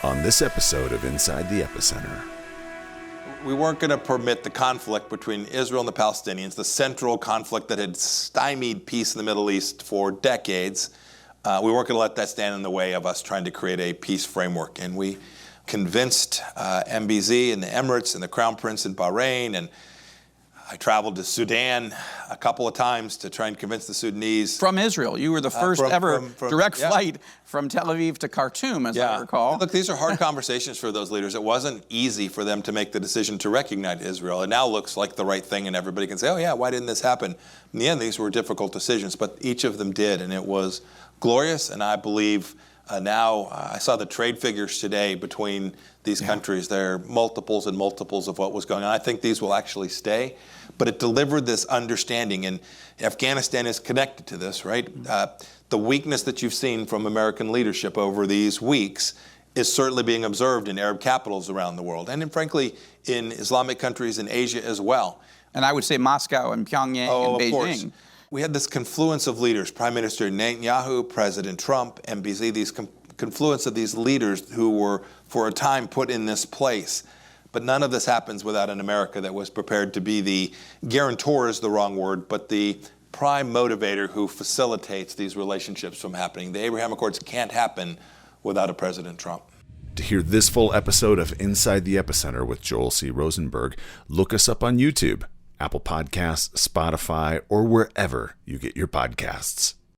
on this episode of Inside the Epicenter. We weren't going to permit the conflict between Israel and the Palestinians, the central conflict that had stymied peace in the Middle East for decades. We weren't going to let that stand in the way of us trying to create a peace framework. And we convinced MBZ and the Emirates and the Crown Prince in Bahrain, and I traveled to Sudan a couple of times to try and convince the Sudanese. From Israel. You were the first ever direct flight from Tel Aviv to Khartoum, as I recall. Look, these are hard conversations for those leaders. It wasn't easy for them to make the decision to recognize Israel. It now looks like the right thing, and everybody can say, oh yeah, why didn't this happen? In the end, these were difficult decisions, but each of them did, and it was glorious, and I believe now, I saw the trade figures today between these countries. They're multiples and multiples of what was going on. I think these will actually stay, but it delivered this understanding, and Afghanistan is connected to this, right? The weakness that you've seen from American leadership over these weeks is certainly being observed in Arab capitals around the world, and frankly, in Islamic countries in Asia as well. And I would say Moscow and Pyongyang and Beijing. Of course. We had this confluence of leaders, Prime Minister Netanyahu, President Trump, MBZ, these confluence of these leaders who were, for a time, put in this place. But none of this happens without an America that was prepared to be the guarantor is the wrong word, but the prime motivator who facilitates these relationships from happening. The Abraham Accords can't happen without a President Trump. To hear this full episode of Inside the Epicenter with Joel C. Rosenberg, look us up on YouTube, Apple Podcasts, Spotify, or wherever you get your podcasts.